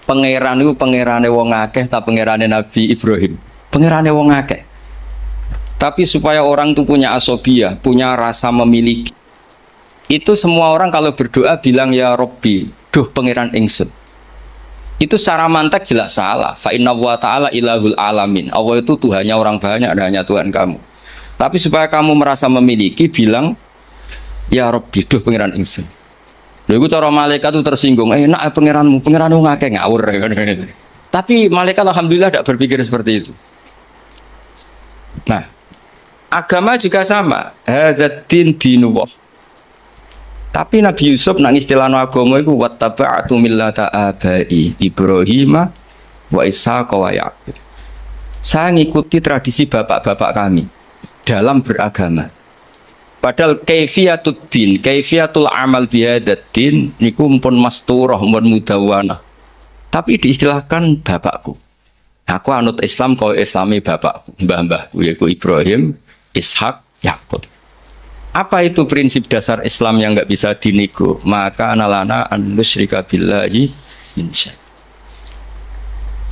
Pangeran itu pangerane wong akeh ta pangerane Nabi Ibrahim. Pangerane wong akeh. Tapi supaya orang itu punya asobiyah, punya rasa memiliki. Itu semua orang kalau berdoa bilang ya Robbi, duh pangeran ingsun. Itu secara mantek jelas salah. Fa inna wa ta'ala ilahul alamin. Allah itu Tuhannya orang banyak, dan hanya Tuhan kamu. Tapi supaya kamu merasa memiliki, bilang ya Robbi, duh pangeran ingsun. Lalu cara malaikat itu tersinggung. Enak pangeranmu, pangeranmu ngake ngawur. Tapi malaikat alhamdulillah tidak berpikir seperti itu. Nah, agama juga sama. Hadzal dinullah. Tapi Nabi Yusuf nang istilahno agama iku wattaba'tu millata abai Ibrahim wa Ishaq wa Yaqub. Saya ngikuti tradisi bapak-bapak kami dalam beragama. Padahal kaifiyatul amal bihadatin niku pun masturah pun mudawwana. Tapi diistilahkan bapakku. Aku anut Islam kau Islami bapakku, mbah-mbah yaitu Ibrahim, Ishak, Yakub. Apa itu prinsip dasar Islam yang nggak bisa dinego? Maka analana an nusyrika billahi insya.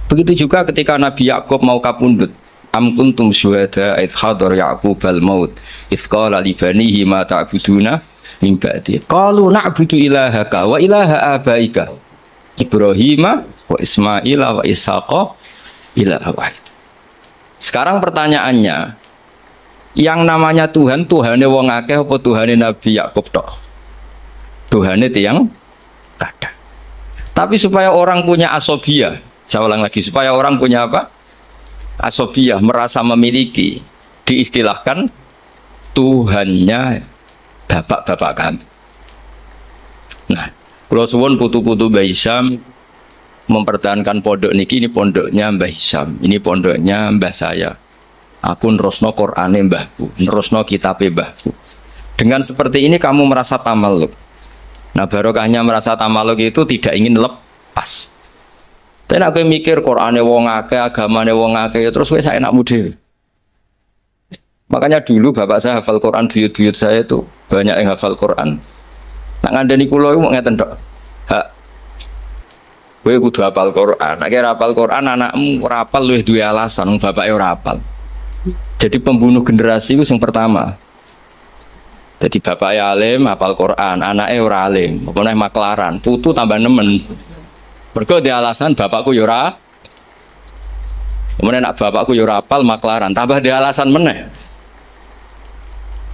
Begitu juga ketika Nabi Yakub mau kapundhut. Am kuntum syuhada idh hadar Yaqub al-maut idh qala li banihi ma ta'buduna min ba'di qalu na'budu ilahaka wa ilaha abaika Ibrahim wa Ismail wa Ishaqa ilaha wahid. Sekarang pertanyaannya, yang namanya Tuhan, Tuhane wong akeh apa Tuhane Nabi Yakub tok? Tuhane tiyang kada. Tapi supaya orang punya asobiyah, saya ulang lagi, supaya orang punya apa? Asobiyah, merasa memiliki, diistilahkan Tuhannya bapak-bapak kami. Nah, kalau suwun putu-putu Mbah Hisham mempertahankan pondok niki, ini pondoknya Mbah Hisham, ini pondoknya mbah saya. Aku nerusno Qur'ane mbahku, nerusno kitabe mbahku. Dengan seperti ini kamu merasa tamaluk. Nah, barokahnya merasa tamaluk itu tidak ingin lepas. Tapi aku mikir Qur'ane wong akeh, agamane wong akeh, ya terus saya enakmu dhewe. Makanya dulu bapak saya hafal Quran, buyut-buyut saya itu banyak yang hafal Quran. Nak ngandani kula iku ngeten tok. Hak. Kowe kudu hafal Quran. Nek ora hafal Quran anakmu ora hafal luwih duwe alasan bapake ora hafal. Jadi pembunuh generasi itu yang pertama. Jadi bapaknya alim, hafal Quran, anaknya ora alim, pokoknya maklaran, putu tambah nemen. Mergo dia alasan bapakku yora, kemudian nak bapakku yora hafal maklaran, tambah dia alasan meneh.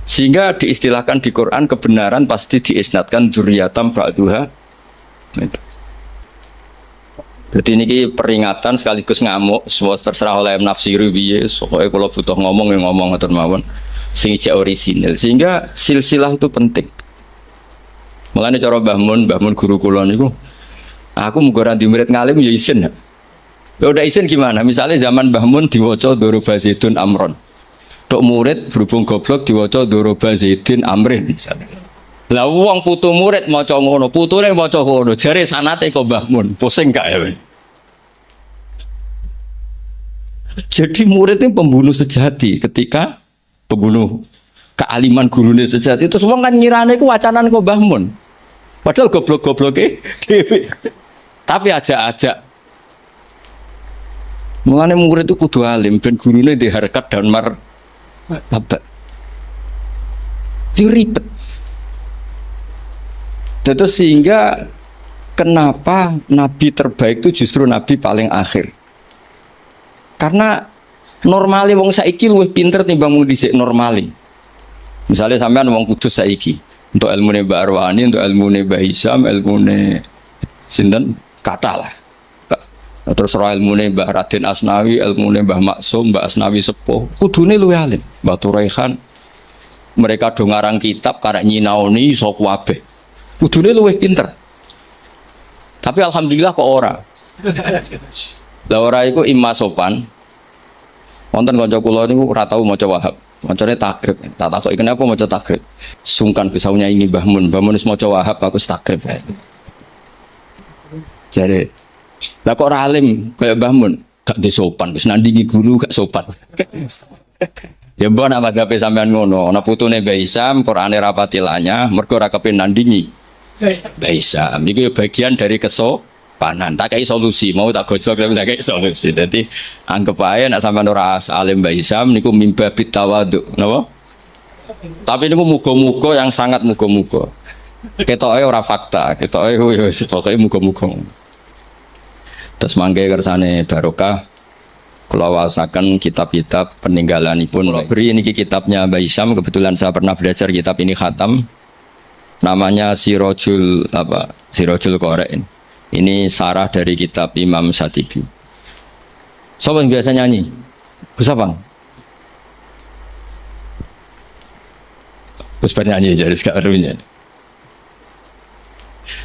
Sehingga diistilahkan di Quran kebenaran pasti diisnadkan dzurriyatam ba'duha. Jadi ini peringatan sekaligus ngamuk, semua terserah oleh nafsiru biye. Pokoknya kalau butuh ngomong ya ngomong atau mawon, sing ijek orisinil. Sehingga silsilah itu penting. Makanya cara Mbah Mun guru kula niku, aku muga di murid ngalim ya isin. Ya udah isin gimana? Misalnya zaman Mbah Mun diwaca Doroba Zaidun Amron. Tok murid berhubung goblok diwaca Doroba Zaidin Amrin misalnya. Lah wong putu murid maca ngono, putune maca ngono, jare sanate kok Mbah Mun, pusing gak ya? Jadi murid itu pembunuh sejati ketika pembunuh kealiman gurune sejati itu semua kan nyirane ku wacanan kok Mbah Mun. Padahal goblok-gobloke dhewe. Tapi ajak-ajak. Mulane murid itu kudu alim ben gurune di harkat dan martabat. Itu ribet. Terus sehingga kenapa nabi terbaik itu justru nabi paling akhir? Karena normali wong saiki luwih pinter timbang wong dhisik normali. Misalnya sampean wong kudus saiki, untuk ilmune Mbak Arwani, untuk ilmune Mbah Hisham, ilmune sinten kata lah. Terus ilmune Mbah Raden Asnawi, ilmune Mbah Maksum, Mbah Asnawi Sepuh, kudune luwih alim. Mbah Turaihan, mereka do ngarang kitab karek nyinaoni iso kabeh. Kudune luwih pinter. Tapi alhamdulillah kok ora. Lah ora iku imma sopan. Wonten kanca kula niku ora tau maca Wahab. Macane takrib. Tak takoki kenapa maca takrib. Sungkan bisa nyanyi Mbah Mun. Mbah Mun wis maca Wahab aku takrib. Jare, lah kok ora alim kaya Mbah Mun? Gak sopan, wis nandingi guru gak sopan. Ya mbok nak madhape sampean ngono, ana putune Mbah Hisham, Qur'ane rapati lanyah, mergo ora kepen nandingi Mbah Hisham. Iku ya bagian dari panan. Tak kayak solusi, mau tak gosok tapi tak kayak solusi. Jadi anggap aja nak sampean ora alim Mbah Hisam niku mimba bitawaduk, napa? Tapi niku muga-muga yang sangat muga-muga. Ketoke ora fakta, ketoke yo pokoke muga-muga. Terus mangke kersane barokah kula waosaken kitab-kitab peninggalanipun. Beri niki kitabnya Mbah Hisam, kebetulan saya pernah belajar kitab ini khatam. Namanya Sirajul Qora'in. Ini sarah dari kitab Imam Syatibi. Siapa yang biasa nyanyi? Gus Abang. Gus nyanyi jadi sekarang.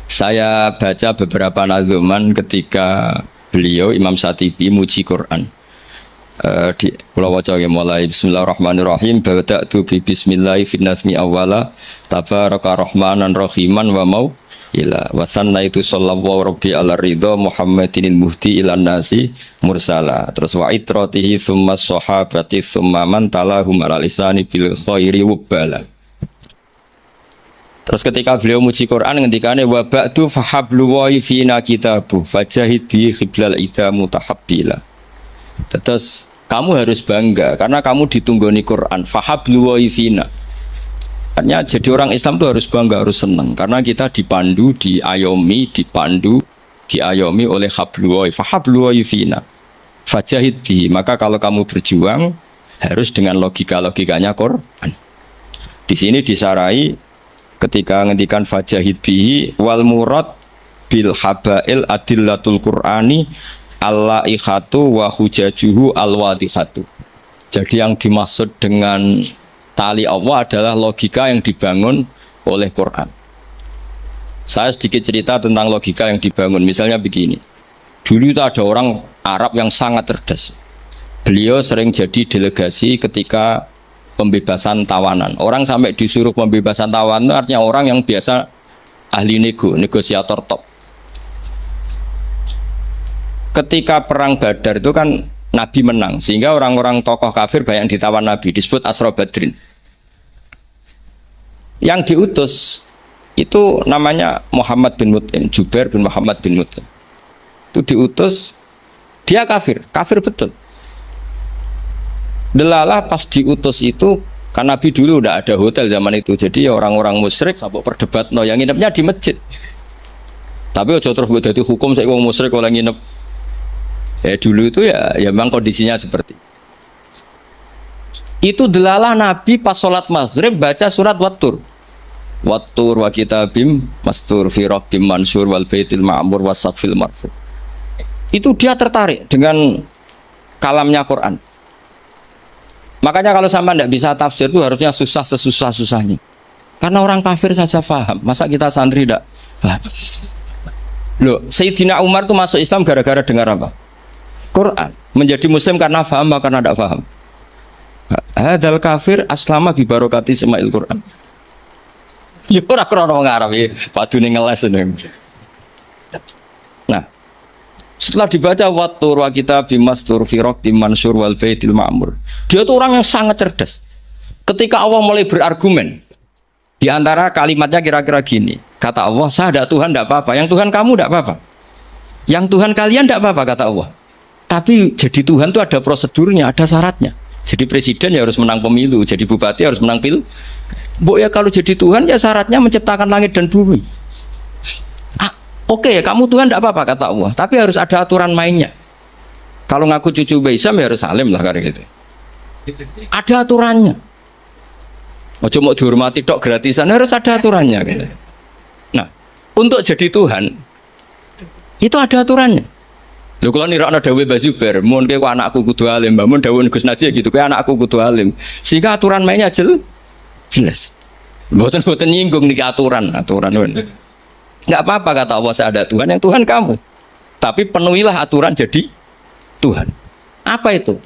Saya baca beberapa nazuman ketika beliau Imam Syatibi muji Quran. Di pulau wajah mulai Bismillahirrahmanirrahim bada'tu bi bismillahi fin nazmi awwala tabaraka rahmanan rahiman wa mau ila wa sannaitu sallallahu rabbi ala ridha muhammadinil muhdi ilan nasi mursala. Terus wa itratihi summa sahabati summa man talahum ala lisani bil khairi wubala. Terus ketika beliau muji Quran ngendikane wa ba'du fahablu wa fina kitabu fajahid bi khiblal ida mutahabbila. Terus kamu harus bangga karena kamu ditunggoni Quran. Fahablu wa ifina. Artinya jadi orang Islam itu harus bangga, harus senang karena kita dipandu, diayomi oleh hablu wa. Fahablu wa ifina. Fajahid bihi. Maka kalau kamu berjuang harus dengan logikanya Quran. Di sini disarai ketika ngendikan fajahid bihi wal murad bil habail adillatul Qur'ani al-la'ikhatu wa hujajuhu al-wadihatu. Jadi yang dimaksud dengan tali Allah adalah logika yang dibangun oleh Quran. Saya sedikit cerita tentang logika yang dibangun. Misalnya begini. Dulu itu ada orang Arab yang sangat cerdas. Beliau sering jadi delegasi ketika pembebasan tawanan. Orang sampai disuruh pembebasan tawanan artinya orang yang biasa ahli negosiator top. Ketika perang Badar itu kan Nabi menang, sehingga orang-orang tokoh kafir banyak yang ditawan Nabi, disebut Asra Badrin. Yang diutus itu namanya Muhammad bin Mut'im, Jubair bin Muhammad bin Mut'im. Itu diutus, dia kafir betul. Delalah pas diutus itu, kan Nabi dulu udah ada hotel zaman itu, jadi orang-orang musyrik sabuk perdebat, yang nginepnya di masjid. Tapi ojo terus jadi hukum saya wong musyrik oleh nginep. Dulu itu ya memang kondisinya seperti itu. Delalah Nabi pas sholat maghrib baca surat Wattur wa kitabim mastur fi rabbim mansur wal baitil ma'mur wasafil marfu. Itu dia tertarik dengan kalamnya Quran. Makanya kalau sama tidak bisa tafsir itu harusnya susah sesusah-susahnya. Karena orang kafir saja paham, masa kita santri tidak paham? Loh, Sayyidina Umar itu masuk Islam gara-gara dengar apa? Quran. Menjadi muslim karena paham atau karena tidak paham? Hadal kafir aslama bi barokati sema'il Quran. Ya ora krono ngarep ya, padune ngeles ini. Nah, setelah dibaca Wattur wa kitabim mastur fi rabbim mansur wal baitil ma'mur. Dia itu orang yang sangat cerdas. Ketika Allah mulai berargumen, di antara kalimatnya kira-kira gini. Kata Allah, saya ada Tuhan tidak apa-apa. Yang Tuhan kamu tidak apa-apa. Yang Tuhan kalian tidak apa-apa, kata Allah. Tapi jadi Tuhan itu ada prosedurnya, ada syaratnya. Jadi presiden ya harus menang pemilu, jadi bupati harus menang pil. Ya kalau jadi Tuhan ya syaratnya menciptakan langit dan bumi. Oke, kamu Tuhan tidak apa-apa, kata Allah. Tapi harus ada aturan mainnya. Kalau ngaku cucu Mbah Hisam ya harus alim lah kayak gitu. Ada aturannya. Ojo mau dihormati tok gratisan, harus ada aturannya. Gitu. Nah, untuk jadi Tuhan itu ada aturannya. Lho kalau nirakno dawuh Mbah Zubair, mun kowe anakku kudu alim, mun dawuh Gus Najih gitu, kowe anakku kudu alim. Sehingga aturan mainnya jelas. Mboten nyinggung niki aturan. Enggak apa-apa kata Allah, saya ada Tuhan, yang Tuhan kamu. Tapi penuhilah aturan jadi Tuhan. Apa itu?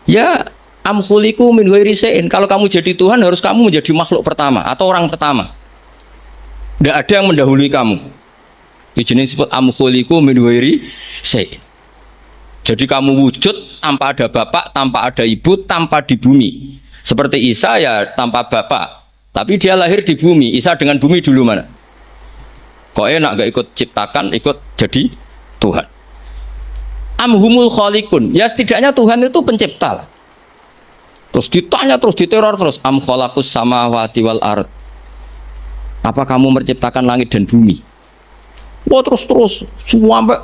Ya am khuliqu min ghairi syai'in. Kalau kamu jadi Tuhan harus kamu menjadi makhluk pertama atau orang pertama. Tidak ada yang mendahului kamu. Ini jenis disebut am khuliqu min ghairi syai'in. Jadi kamu wujud tanpa ada bapak, tanpa ada ibu, tanpa di bumi. Seperti Isa ya tanpa bapak, tapi dia lahir di bumi. Isa dengan bumi dulu mana? Kok enak gak ikut ciptakan, ikut jadi Tuhan. Amhumul khaliqun. Ya setidaknya Tuhan itu pencipta lah. Terus ditanya terus diteror terus am khalaqus samawati wal ard. Apa kamu menciptakan langit dan bumi? Wah terus semua sampai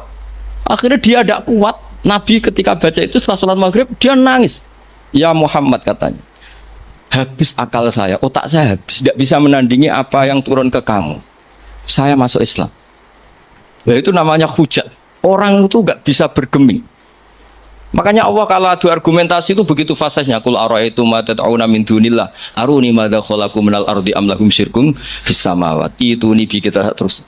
akhirnya dia tidak kuat. Nabi ketika baca itu setelah sholat maghrib dia nangis. Ya Muhammad katanya, habis akal saya, otak saya habis, tidak bisa menandingi apa yang turun ke kamu. Saya masuk Islam. Nah, itu namanya hujat. Orang itu nggak bisa bergeming. Makanya Allah kalau adu argumentasi itu begitu fasihnya. Qul ara'aytum ma tad'una min dunillah aruni madza khalaqu minal ardi am lahum syirkun fis samawati. Itu nih kita terus.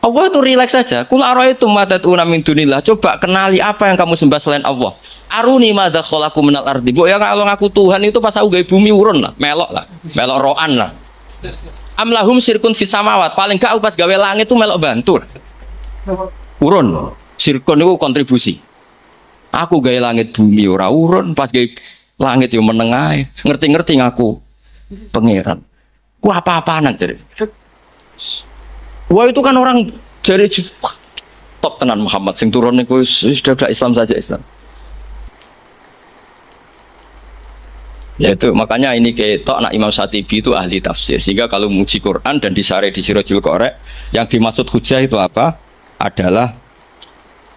Allah itu rileks saja. Qul ara'aytum ma tad'una min dunillah. Coba kenali apa yang kamu sembah selain Allah. Aruni madza khalaqu minal ardi. Mbok ya kalau ngaku Tuhan itu pas aku gawe bumi urun lah, melok lah. Melok roan lah. Am lahum syirkun fis samawat. Paling gak pas gawe langit itu melok bantu. Urun. Syirkun itu kontribusi. Aku gawe langit bumi ora urun, pas gawe langit yo menengah, ngerti-ngerti ngaku pangeran. Ku apa-apaan jadi. Wah itu kan orang jadi top tenan Muhammad sing turun niku sudah Islam saja Islam. Ya itu makanya ini ketok nak Imam Syatibi itu ahli tafsir. Sehingga kalau muji Quran dan disare di Sirajul Qorek, yang dimaksud hujah itu apa? Adalah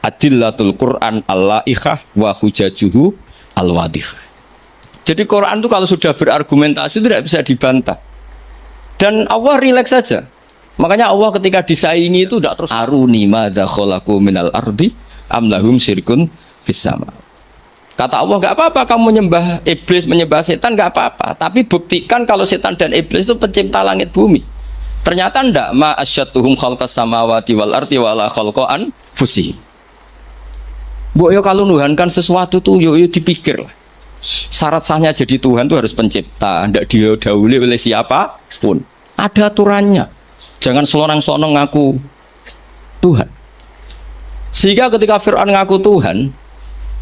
adillatul Quran al-la'ikhah wa hujajuhu al-wadih. Jadi Quran itu kalau sudah berargumentasi tidak bisa dibantah. Dan Allah rileks saja. Makanya Allah ketika disaingi itu tidak terus aruni madza khalaqu minal ardi am lahum syirkun fis sama. Kata Allah enggak apa-apa kamu menyembah iblis, menyembah setan enggak apa-apa, tapi buktikan kalau setan dan iblis itu pencipta langit bumi. Ternyata enggak ma asyatuhum khalqas samawati wal ardi wala khalqan fusih. Bu, yo kalau nuhankan sesuatu tuh yo dipikir lah. Syarat sahnya jadi Tuhan tuh harus pencipta, tidak didahului oleh siapapun. Ada aturannya. Jangan selonang-selonang ngaku Tuhan. Sehingga ketika Fir'aun ngaku Tuhan,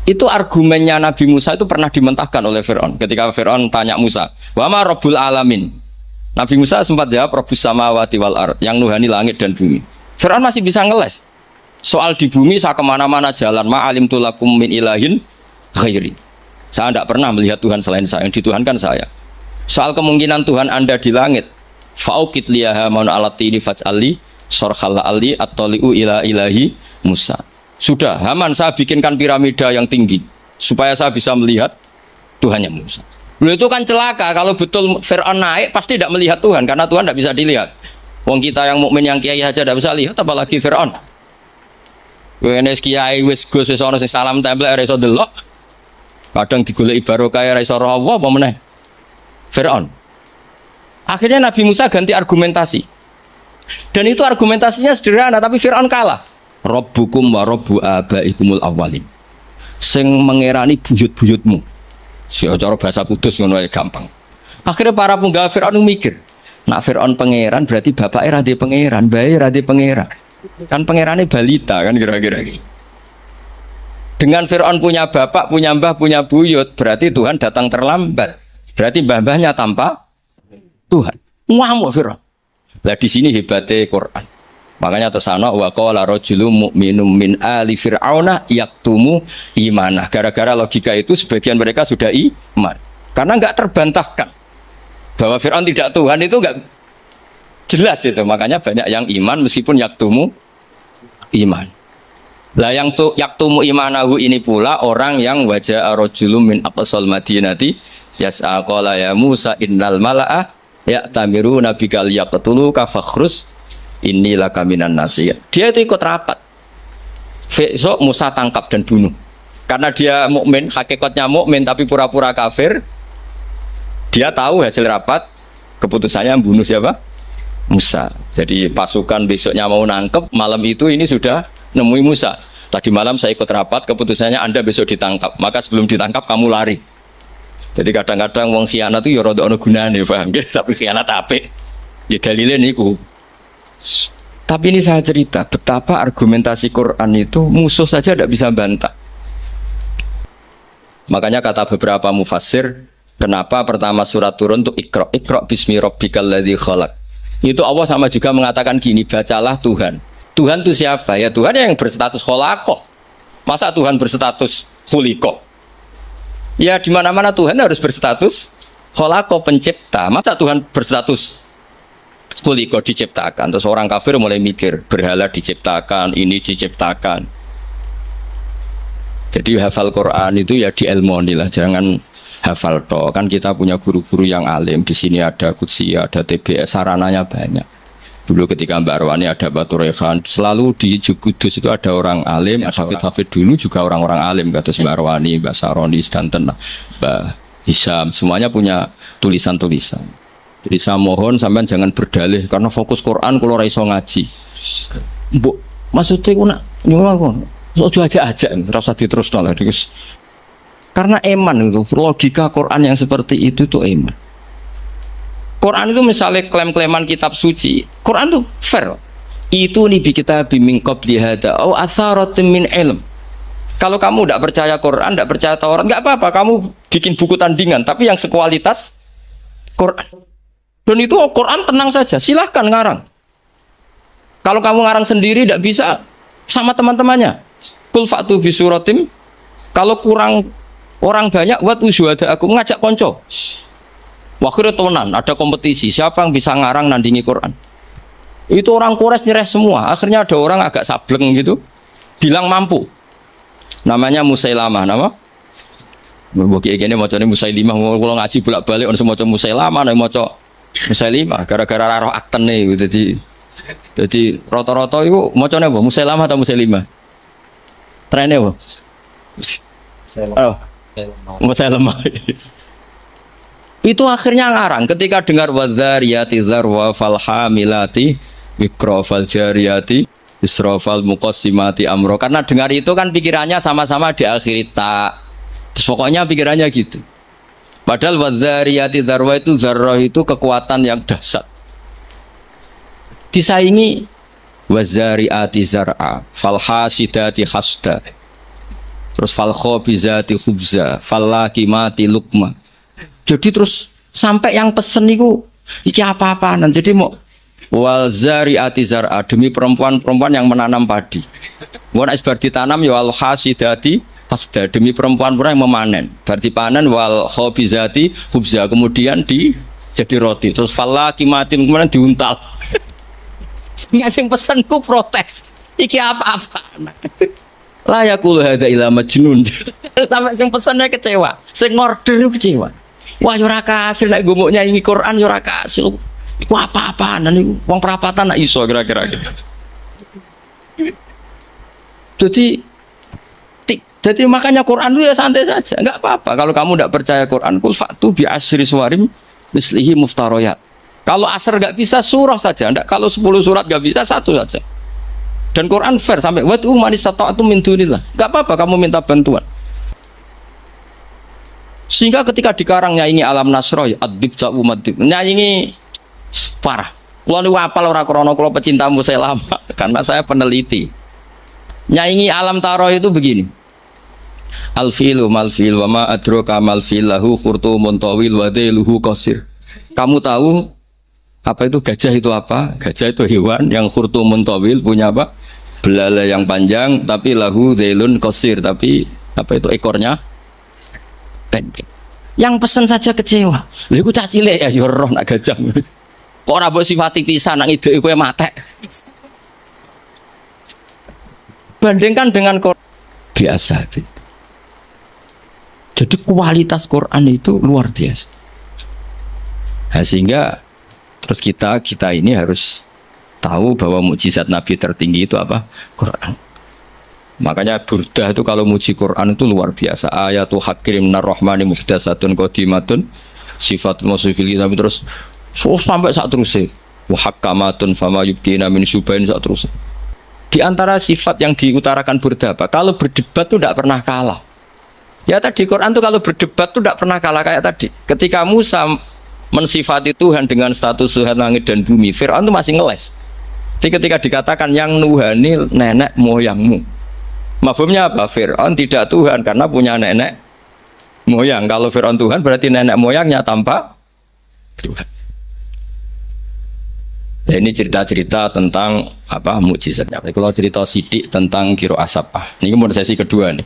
itu argumennya Nabi Musa itu pernah dimentahkan oleh Fir'aun. Ketika Fir'aun tanya Musa, wa ma rabbul alamin? Nabi Musa sempat jawab rabbus samawati wal ard, yang nuhani langit dan bumi. Fir'aun masih bisa ngeles. Soal di bumi saya kemana-mana jalan ma'alim tulakum min ilahin ghairi. Saya tidak pernah melihat Tuhan selain saya, yang dituhankan saya. Soal kemungkinan Tuhan Anda di langit, fa'ukit liyaha maun alatini faj'ali sorkhalla ali at-toli'u ila ilahi Musa. Sudah, Haman saya bikinkan piramida yang tinggi supaya saya bisa melihat Tuhannya Musa. Lalu itu kan celaka kalau betul Fir'aun naik pasti tidak melihat Tuhan karena Tuhan tidak bisa dilihat. Wong kita yang mukmin yang kiai saja tidak bisa lihat apalagi Fir'aun. Wes kiai wis gus wis ana sing salam tempel ora iso delok. Kadang digoleki barokah ora iso roh apa meneh. Firaun. Akhirnya Nabi Musa ganti argumentasi. Dan itu argumentasinya sederhana tapi Firaun kalah. Rabbukum wa rabbu abaikumul awwalin. Sing mengerani buyut-buyutmu. Cara bahasa kudus ngono ae gampang. Akhirnya para punggawa Firaun mikir, nak Firaun pangeran berarti bapaknya ra di pangeran, bae ra di pangeran. Kan pangerannya balita kan kira-kira gitu. Dengan Fir'aun punya bapak, punya mbah, punya buyut, berarti Tuhan datang terlambat. Berarti mbah-mbahnya tanpa Tuhan. Ngamuk Fir'aun. Lah di sini hebatnya Quran. Makanya tersana wa qala rajulun mu'minun min ali fir'auna yaktumu imanah. Gara-gara logika itu sebagian mereka sudah iman. Karena enggak terbantahkan bahwa Fir'aun tidak Tuhan itu enggak jelas itu, makanya banyak yang iman meskipun yaktumu iman. Lah yang yaktumu imanahu ini pula orang yang wajah rajulun min aqsal madinati yas'a qala ya Musa innal mala'a ya'tamiruna bikal yaqtulu kafakhrus inilah kaminan nasiyah. Dia itu ikut rapat. Besok Musa tangkap dan bunuh. Karena dia mukmin, hakikatnya mukmin tapi pura-pura kafir. Dia tahu hasil rapat, keputusannya bunuh siapa? Musa. Jadi pasukan besoknya mau nangkep, malam itu ini sudah nemui Musa. Tadi malam saya ikut rapat, keputusannya Anda besok ditangkap. Maka sebelum ditangkap kamu lari. Jadi kadang-kadang wong khianat itu ya rada ana gunane, paham nggih? Tapi khianat apik. Ya dalile niku. Tapi ini saya cerita betapa argumentasi Quran itu musuh saja tidak bisa bantah. Makanya kata beberapa mufassir, kenapa pertama surat turun untuk Iqra bismi rabbikal ladzi khalaq. Itu Allah sama juga mengatakan gini, bacalah Tuhan. Tuhan itu siapa? Ya Tuhan yang berstatus kholaqah. Masa Tuhan berstatus khuliqah? Ya di mana-mana Tuhan harus berstatus kholaqah, pencipta. Masa Tuhan berstatus khuliqah, diciptakan? Terus orang kafir mulai mikir, berhala diciptakan, ini diciptakan. Jadi hafal Quran itu ya diilmoni lah, jangan hafal toh. Kan kita punya guru-guru yang alim. Di sini ada Qudsi, ada TBS, sarananya banyak. Dulu ketika Mbak Arwani ada Batu Rehan, selalu di Kudus itu ada orang alim, ada Hafid dulu juga orang-orang alim, kata Mbak Arwani, Mbak Saroni, Stanton, Mbak Hisam, semuanya punya tulisan-tulisan. Jadi saya mohon sampean jangan berdalih karena fokus Quran kalau raiso ngaji. Mbok maksudnya aku nak nyuwun kok. So aja rasa diterusno lah. Karena iman itu, logika Quran yang seperti itu tuh iman. Quran itu misalnya klaim-klaiman kitab suci, Quran itu fair. Itu nih bi kita bimbing qabli hada au atharatin min ilm. Kalau kamu tidak percaya Quran, tidak percaya Taurat, nggak apa-apa, kamu bikin buku tandingan, tapi yang sekualitas Quran. Dan itu Quran tenang saja, silahkan ngarang. Kalau kamu ngarang sendiri tidak bisa, sama teman-temannya. Kul fa'tu bi suratim. Kalau kurang orang banyak, buat usyuhada aku mengajak konco. Wakil tonan, ada kompetisi, siapa yang bisa ngarang nandingi Quran. Itu orang Quraisy nyerah semua. Akhirnya ada orang agak sableng gitu, bilang mampu. Namanya Musailamah, nama? Bagi ini macamnya Musailimah. Kalau ngaji bolak-balik orang semua Musailamah, orang macam Musailimah. Gara-gara roh akten nih, gitu. Jadi rata-rata itu macamnya apa? Musailamah atau Musailimah? Trennya apa? Musailamah. Itu akhirnya ngarang ketika dengar wadzariyati dzarwa fal hamilati wikra fal jariyati israfal muqassimati amro, karena dengar itu kan pikirannya sama-sama diakhiri tak. Terus pokoknya pikirannya gitu. Padahal wadzariyati dzarwa itu zarrah itu kekuatan yang dahsyat. Disaingi wazariati zar'a fal hasidati hasda. Terus fal khabizati khubza fal lakimati lukma. Jadi terus sampai yang pesen itu iki apa-apaan. Jadi mau wal zariati zar'a, demi perempuan-perempuan yang menanam padi. Wal isbar ditanam ya wal hasidati hasda, demi perempuan-perempuan yang memanen. Berarti panen wal khabizati khubza, kemudian jadi roti. Terus fal lakimatin kemudian diuntal. Ngasih pesenku protes. Iki apa-apaan. Layakul hada ila majnun. Sampai sing pesennya kecewa, sing order kecewa. Wah ora kasil nek gumuk nyanyi Quran ora kasil. Iku apa-apaan niku wong perapatan nak iso kira-kira gitu. Jadi makanya Quran itu ya santai saja, enggak apa-apa. Kalau kamu tidak percaya Quran, kul fa'tu bi asyri suwarim mislihi muftariyat. Kalau asar enggak bisa surah saja, enggak, kalau 10 surat enggak bisa satu saja. Dan Quran fair sampai watu man istata'tum min dunillah. Enggak apa-apa kamu minta bantuan. Sehingga ketika dikarang nyanyi alam nasroh adib ja'u madib, nyanyi parah. Kalau niku apal ora krana kula pecinta Musailamah karena saya peneliti. Nyanyi alam taroh itu begini. Al-filu mal-fil wa ma adraka mal-fil lahu khurtumun tawil wa dailuhu qasir. Kamu tahu apa itu gajah itu apa? Gajah itu hewan yang khurtumun tawil, punya apa? Belalai yang panjang, tapi lahu dailun qasir, tapi apa itu ekornya pendek. Yang pesen saja kecewa. Lha iku cah cilik ya yo roh nak gajah. Kok ora mbok sifati pisan nang ide kowe matek. Bandingkan dengan Quran biasa. Jadi kualitas Quran itu luar biasa. Nah, sehingga terus kita ini harus tahu bahwa mukjizat Nabi tertinggi itu apa? Quran. Makanya Burdah itu kalau muji Quran itu luar biasa. Ayatul hakim minar rahmani muhdatsatun qadimatun sifatul mausufil tapi terus sampai saat terus wa hakamatun fama yubkina min subain saat terus. Di antara sifat yang diutarakan Burdah apa? Kalau berdebat itu tidak pernah kalah. Ya tadi Quran itu kalau berdebat itu tidak pernah kalah kayak tadi. Ketika Musa mensifati Tuhan dengan status Tuhan langit dan bumi, Fir'aun itu masih ngeles. Jadi ketika dikatakan yang nuhani nenek moyangmu, mafhumnya apa? Fir'aun tidak Tuhan karena punya nenek moyang. Kalau Fir'aun Tuhan berarti nenek moyangnya tanpa Tuhan. Ya, ini cerita-cerita tentang apa mukjizatnya. Kalau cerita sidik tentang kiro asapah. Ini mau sesi kedua nih.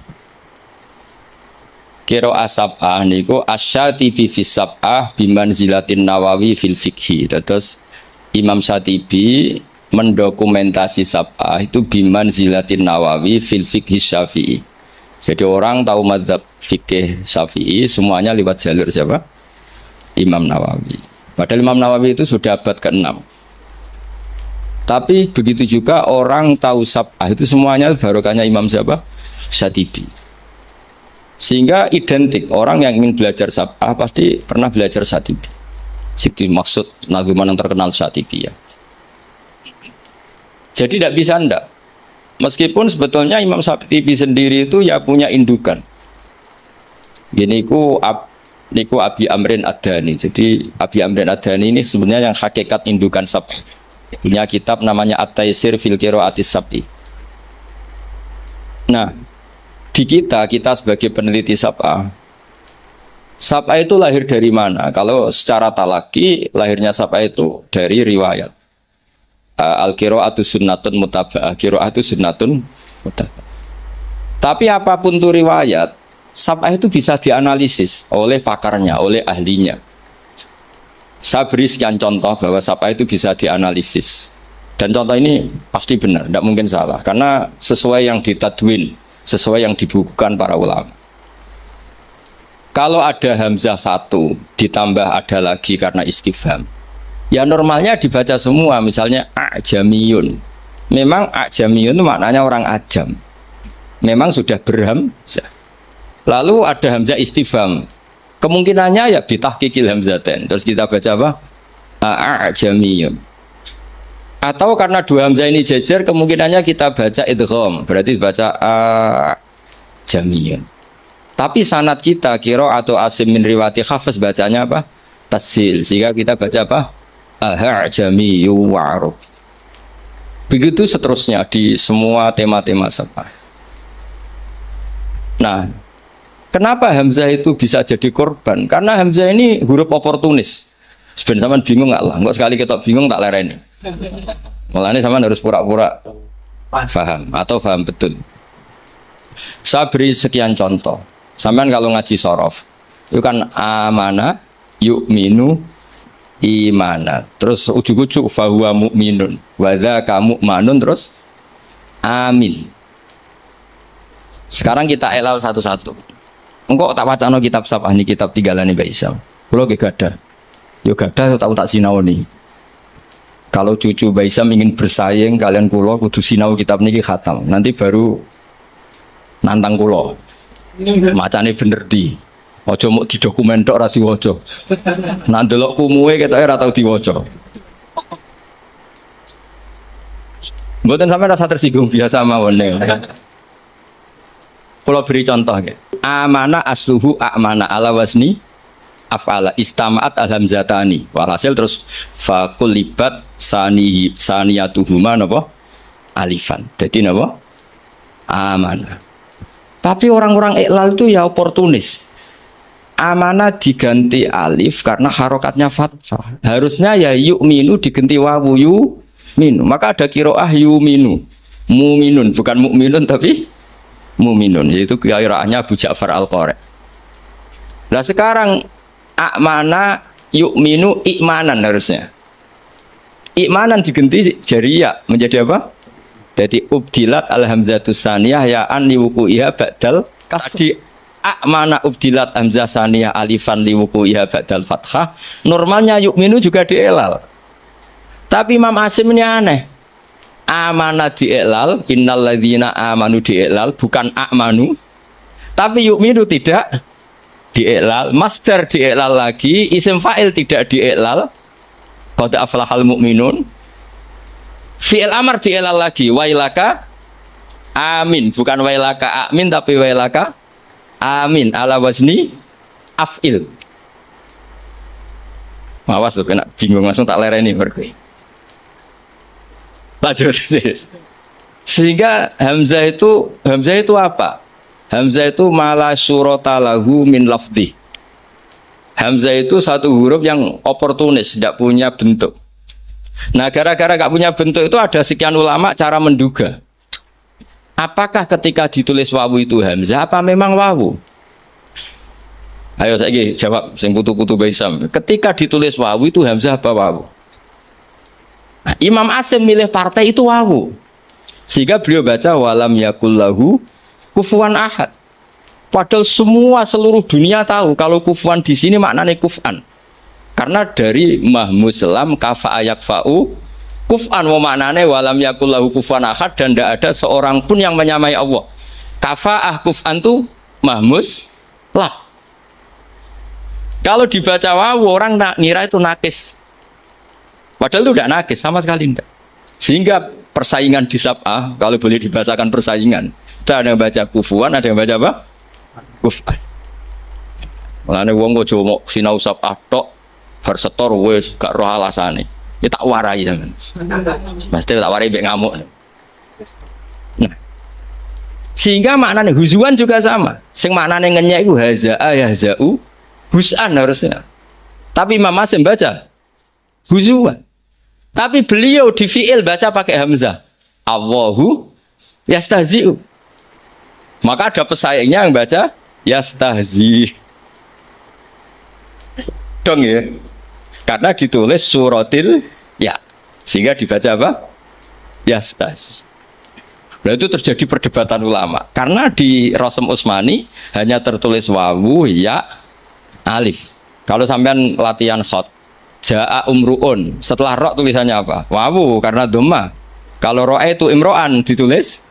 Kiro asapah niku asyatibi fi sab'ah bimanzilatin Nawawi fil fikhi. Terus Imam Syatibi mendokumentasi sab'ah itu bimanzilatin Nawawi fil fikhi Syafi'i. Jadi orang tahu madzhab fikih Syafi'i semuanya lewat jalur siapa? Imam Nawawi. Padahal Imam Nawawi itu sudah abad ke-6. Tapi begitu juga orang tahu sab'ah itu semuanya barokahnya Imam siapa? Syatibi. Sehingga identik orang yang ingin belajar sab'ah pasti pernah belajar Syatibi. Jadi maksud nazuman yang terkenal Syatibi ya. Jadi tidak bisa ndak. Meskipun sebetulnya Imam Syatibi sendiri itu ya punya indukan. Gini niku Abi Amrin Ad-Dhani. Jadi Abi Amrin Ad-Dhani ini sebenarnya yang hakikat indukan sab'ah. Punya kitab namanya At-Taisir fil Qiraatis Sab'i. Nah, di kita sebagai peneliti sab'ah, sab'ah itu lahir dari mana? Kalau secara talaki, lahirnya sab'ah itu dari riwayat. Al-Qiraatu sunnatun mutaba'ah, qiraatu sunnatun mutaba'ah. Tapi apapun itu riwayat, sab'ah itu bisa dianalisis oleh pakarnya, oleh ahlinya. Saya beri sekian contoh bahwa sab'ah itu bisa dianalisis. Dan contoh ini pasti benar, tidak mungkin salah. Karena sesuai yang ditadwin, sesuai yang dibukukan para ulama. Kalau ada hamzah satu, ditambah ada lagi karena istifham. Ya normalnya dibaca semua, misalnya a'jamiyun. Memang a'jamiyun itu maknanya orang ajam. Memang sudah berhamzah. Lalu ada hamzah istifham. Kemungkinannya ya bitahqiqil hamzatain. Terus kita baca apa? A'jamiyun. Atau karena dua hamzah ini jejer, kemungkinannya kita baca idgham. Berarti baca a'jamiyun. Tapi sanad kita kira atau asim min riwati Hafiz bacanya apa? Tashil. Sehingga kita baca apa? A'jamiyyu wa'arab. Begitu seterusnya di semua tema-tema sab'ah. Nah, kenapa hamzah itu bisa jadi korban? Karena hamzah ini huruf oportunis. Sebenarnya zaman bingung nggak lah? Nggak sekali kita bingung tak lereni. Mulanya zaman harus pura-pura paham atau paham betul. Saya beri sekian contoh. Sampai kalau ngaji sorof, itu kan amana, yu'minu, imana. Terus ujuk-ujuk fahuwa mu'minun, wadha kamu manun, terus amin. Sekarang kita elal satu-satu. Engkau tak wacana kitab sab'ah ini, kitab tinggalan Mbak Isam. Kalau gak ada, yo gak ada tahu tak sinau nih. Kalau cucu Mbak Isam ingin bersaing, kalian kulo kudu sinau kitab niki khatam. Nanti baru nantang kulo. Macane bener di. Ojo mau di dokumen tok ora diwaca. Nak ndelok kumuwe ketoke ora tau diwaca. Mboten sampeyan rasa tersinggung biasa mawon. Kalau beri contoh ya. Amana asluhu a'mana ala wasni af'ala istama'at alhamzatani. Walhasil terus faqulibat saniyatuhuma napa? Alifan. Jadi napa? Amana. Tapi orang-orang iklal itu ya oportunis. Amanah diganti alif karena harokatnya fathah. Harusnya ya yu'minu diganti wawu yu'minu. Maka ada kiroah yu'minu. Mu'minun, bukan mu'minun tapi mu'minun. Yaitu kiraahnya Abu Ja'far Al-Qari. Nah sekarang amana yu'minu i'manan harusnya. I'manan diganti jariyah menjadi apa? Jadi ubdilat alhamzatus saniyah ya an liwuku'iha ba'dal kasdi a'mana ubdilat hamzah saniyah alifan liwuku'iha ba'dal fathah. Normalnya yu'minu juga dielal. Tapi Imam Asim ini aneh. Amana dielal, innal ladzina amanu dielal, bukan a'manu. Tapi yu'minu tidak dielal, masdar dielal lagi, isim fa'il tidak dielal. Qad aflahal mu'minun. Fi'il amar dielal lagi, wailaka amin, bukan wailaka amin tapi wailaka amin ala wazni af'il. Mawas tuh kena bingung langsung tak lereni berarti. Lanjut. Sehingga hamzah itu apa? Hamzah itu mala surata lahu min lafdhi. Hamzah itu satu huruf yang oportunis, tidak punya bentuk. Nah, gara-gara gak punya bentuk itu ada sekian ulama cara menduga. Apakah ketika ditulis wawu itu hamzah apa memang wawu? Ayo saya jawab sing putu-putu Baisam. Ketika ditulis wawu itu hamzah apa wawu? Nah, Imam Asim milih partai itu wawu. Sehingga beliau baca walam yakullahu kufuwan ahad. Padahal semua seluruh dunia tahu kalau kufuwan di sini maknanya kuf'an. Karena dari mahmuslam kafa ayakfa'u kuf'an wa maknanya walam yakullahu kufuwan ahad dan tidak ada seorang pun yang menyamai Allah. Kafa'ah kuf'an itu mahmus lah. Kalau dibaca wawu orang ngira itu nakis. Padahal itu tidak nakis sama sekali tidak. Sehingga persaingan di sab'ah kalau boleh dibacakan persaingan. Ada yang baca kufuan, ada yang baca apa? Kuf'an. Mulane wong kok cuma sinau sab'ah tok bar setor wis gak roh alasane. Ya tak warai sampean. Mesti tak warai mbek ngamuk. Nah. Sehingga maknanya huzuan juga sama. Sing maknanya ngenyek iku haza'a yahza'u hus'an harusnya. Tapi Imam Asim baca huzuan. Tapi beliau di fi'il baca pakai hamzah. Allahu yastahzi'u. Maka ada pesaingnya yang baca yastahzi. Dong ya. Karena ditulis suratil ya. Sehingga dibaca apa? Yastahzi. Nah itu terjadi perdebatan ulama. Karena di Rasm Utsmani hanya tertulis wawu, ya, alif. Kalau sampean latihan khot, ja'a umruun, setelah ro tulisannya apa? Wawu karena dhamma. Kalau ro'a itu imro'an ditulis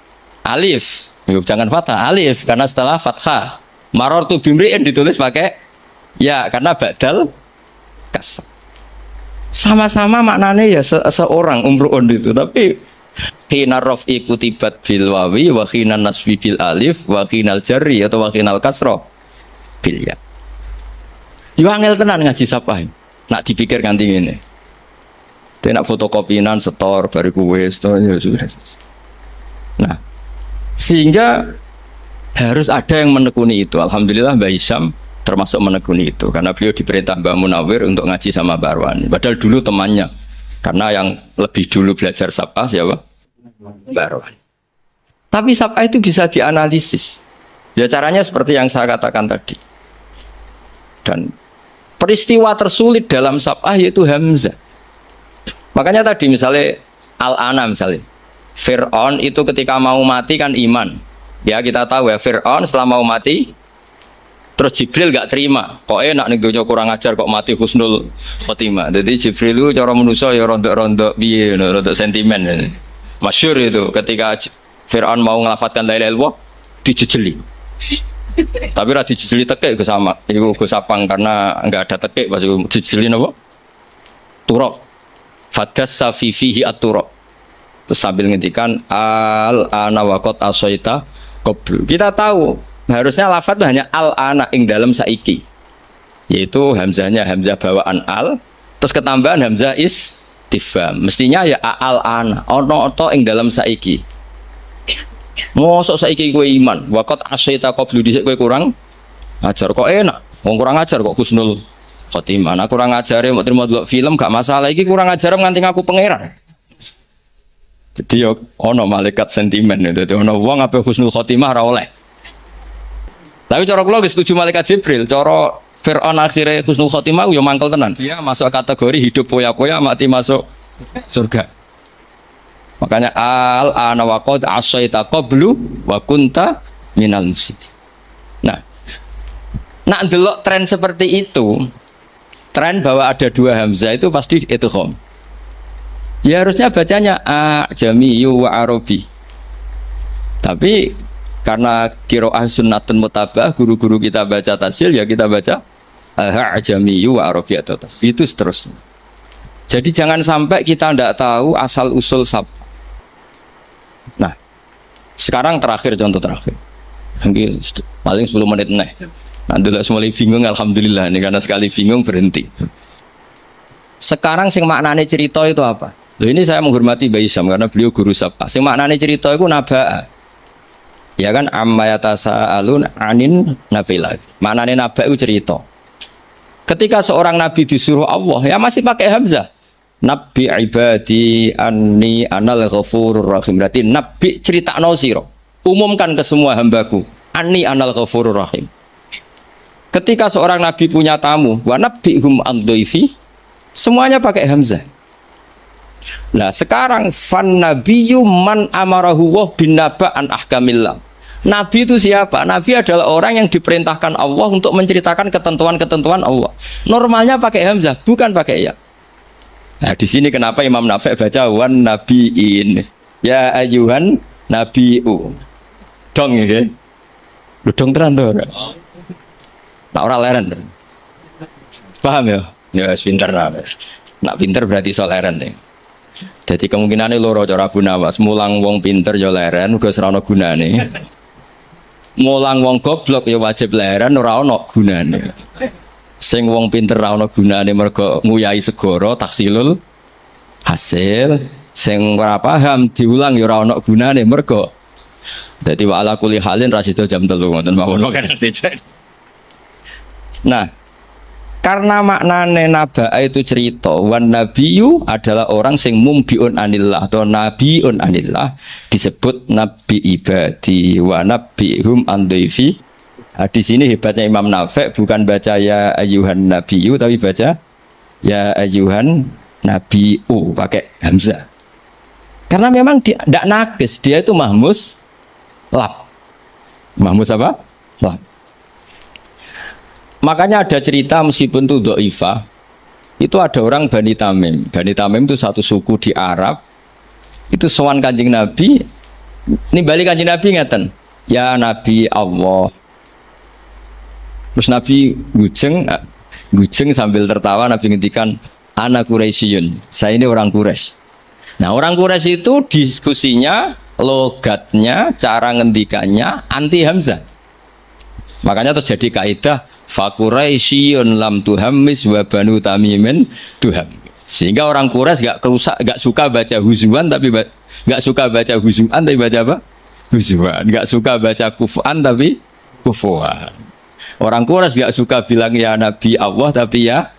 alif. Jangan fathah, alif karena setelah fathah. Marartu bimri'in ditulis pakai ya karena ba'dal kasr. Sama-sama maknanya ya seorang umruun itu, tapi khina raf'i kutibat bil wawi wa khina nasbi bil alif wa khinal jarri atau wa khinal kasra bil ya. Yo angel tenan ngaji sapah. Nak dipikir nganti ngene. Tenak fotokopinan setor bariku wis to ya sudah. Nah, sehingga harus ada yang menekuni itu. Alhamdulillah Mbah Hisam termasuk menekuni itu karena beliau diperintah Mbah Munawir untuk ngaji sama Mbah Arwani. Padahal dulu temannya. Karena yang lebih dulu belajar sapah siapa? Mbah Arwani. Tapi sapah itu bisa dianalisis. Ya caranya seperti yang saya katakan tadi. Dan peristiwa tersulit dalam sapah yaitu hamzah. Makanya tadi misalnya Al-Ana misalnya Fir'aun itu ketika mau mati kan iman. Ya kita tahu ya Fir'aun setelah mau mati terus Jibril gak terima. Kok enak nih dunia kurang ajar kok mati husnul khotimah. Jadi Jibril itu cara manusia ya rontok-rontok piye rontok sentimen. Masyhur itu ketika Fir'aun mau ngelafatkan la ilaha illallah dijejeli. Tapi ra dijejeli tekek ke sama. Iku go sapang karena enggak ada tekek pas dijejeli napa? Turab. Fadassa fi fihi at-turab. Terus sambil ngendikan al-ana waqat asaita qablu. Kita tahu harusnya lafaz itu hanya al-ana ing dalam saiki. Yaitu hamzahnya hamzah bawaan al, terus ketambahan hamzah istifham. Mestinya ya al-ana, ono to ing dalam saiki. Mosok saiki kowe iman, waqat asaita qablu dhisik kowe kurang ajar kok enak. Wong kurang ajar kok husnul khotimah. Nah kurang ajare mau terima delok film gak masalah, iki kurang ajar nganti ngaku pangeran. Jadi yo ono malaikat sentimen itu, ono wong ape husnul khotimah ora oleh. Tapi cara kula setuju malaikat Jibril, cara Fir'aun akhirnya husnul khotimah yo mangkel tenan. Dia masuk kategori hidup poya-poya mati masuk surga. Makanya al-ana wa qad asaita qablu wa kunta minal mufsidin. Nah, nak ndelok tren seperti itu, tren bahwa ada dua hamzah itu pasti idgham. Ya harusnya bacanya ajamiyu wa arabi. Tapi karena qiraah sunnatun mutabah, guru-guru kita baca tasil ya kita baca ajamiyu wa arabi atau tas. Itu seterusnya. Jadi jangan sampai kita tidak tahu asal usul sab. Nah, sekarang terakhir contoh terakhir. Paling 10 menit nih. Nanti lah mulai bingung alhamdulillah ini karena sekali bingung berhenti. Sekarang sing maknane cerita itu apa? Loh ini saya menghormati Mbah Hisam karena beliau guru sapah. Sing maknane cerita itu naba. Ya kan amma yatasaalun anin nabilah. Maknane naba itu cerita. Ketika seorang nabi disuruh Allah ya masih pakai hamzah. Nabi ibadi anni anal ghafurur rahim. Berarti nabi critakno sira. Umumkan ke semua hambaku, anni anal ghafurur rahim. Ketika seorang nabi punya tamu, wa nabbihum an dhaifi, semuanya pakai hamzah. Nah, sekarang fan nabiyyu man amarahu wa bin naba an ahkamillah. Nabi itu siapa? Nabi adalah orang yang diperintahkan Allah untuk menceritakan ketentuan-ketentuan Allah. Normalnya pakai hamzah, bukan pakai ya. Nah, di sini kenapa Imam Nafi' baca wan nabiin, ya ayuhan nabiu, dong ya, lu dong teran tuh, nak orang leren, paham ya? Ya pinter lah, nak pinter berarti so leren deh. Jadi kemungkinannya loro cara Abu Nawas, mulang wong pinter ya leren, uga serana gunane. Mulang wong goblok ya wajib leren, ora ono gunane. Sing wong pinter ra ono gunane mergo nguyai segara taksilul hasil, sing ora paham diulang ya ora ono gunane mergo dadi wa ala kulli halin rasido jam 3 ngoten mawon kan. Nah, karena maknane naba itu cerita, wan nabiyyu adalah orang sing mumbiun anillah atau nabiun anillah, disebut nabi ibadi wa nabihum an dhaifi. Nah, di sini hebatnya Imam Nafi' bukan baca ya ayuhan nabiyyu tapi baca ya ayuhan nabiu pakai hamzah. Karena memang dia tidak nakis, dia itu mahmus lab. Mahmus apa? Lab. Makanya ada cerita meskipun itu dhaifah, itu ada orang Bani Tamim. Bani Tamim itu satu suku di Arab. Itu sowan Kanjeng Nabi. Ini balik Kanjeng Nabi ngeten, ya Nabi Allah. Terus Nabi gujeng sambil tertawa. Nabi ngendikan anak Quraisyun, saya ini orang Quraisy. Nah, orang Quraisy itu diskusinya, logatnya, cara ngendikannya anti hamzah. Makanya terjadi kaidah fa Quraisyun lam tuhammis wa banu tamimin tuham. Sehingga orang Quraisy gak suka baca huzuan tapi gak suka baca huzuan tapi baca apa? Huzuan. Gak suka baca kufuan tapi kufuan. Orang Quraisy gak suka bilang ya Nabi Allah tapi ya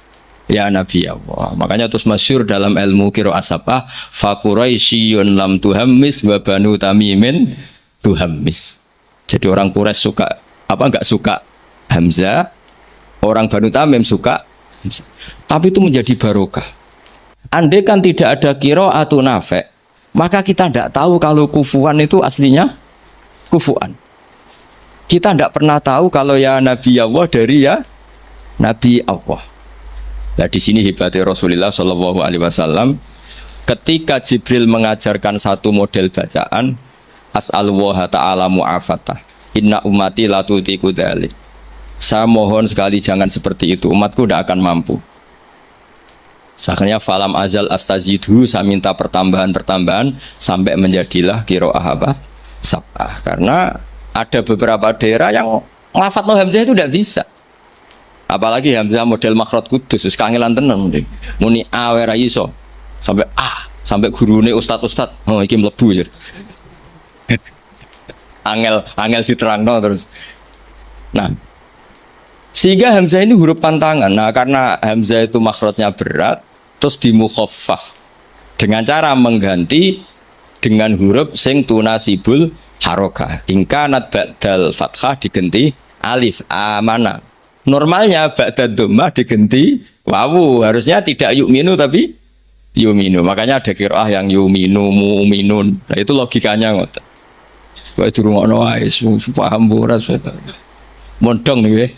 Nabi Allah. Makanya terus masyhur dalam ilmu qiraah apa? Fa Quraisyun lam tuhammis wa banu tamimin tuhammis. Jadi orang Quraisy suka apa enggak suka hamzah, orang Banu Tamim suka hamzah. Tapi itu menjadi barokah. Andai kan tidak ada qiraatu Nafi', maka kita tidak tahu kalau kufuan itu aslinya kufuan. Kita tidak pernah tahu kalau ya Nabi Allah dari ya Nabi Allah. Nah, di sini hebatnya Rasulullah Shallallahu Alaihi Wasallam. Ketika Jibril mengajarkan satu model bacaan, as'alullah ta'ala mu'afatah, inna ummati la tutiku dzalik. Saya mohon sekali jangan seperti itu, umatku tidak akan mampu. Sakhnya falam azal astazidhu, saya minta pertambahan sampai menjadilah qiraah apa? Sab'ah. Karena ada beberapa daerah yang nglafat no hamzah itu tidak bisa. Apalagi hamzah model makhraj kudus, wis kangelan tenan muni awe ra iso. Sampai gurune ustad, oh iki mlebu ya. angel diterangno terus. Nah, sehingga hamzah ini huruf pantangan. Nah, karena hamzah itu makhrajnya berat, terus dimukhaffaf dengan cara mengganti dengan huruf sing tunasibul harokah. Ingkanat ba'dal fathah diganti alif amana. Normalnya ba'dad dhammah diganti wawu. Harusnya tidak yu'minu tapi yu'minu. Makanya ada qiraah yang yu'minu mu'minun. Nah, itu logikanya ngoten. Wae durungokno wae paham ora. Mondong nih.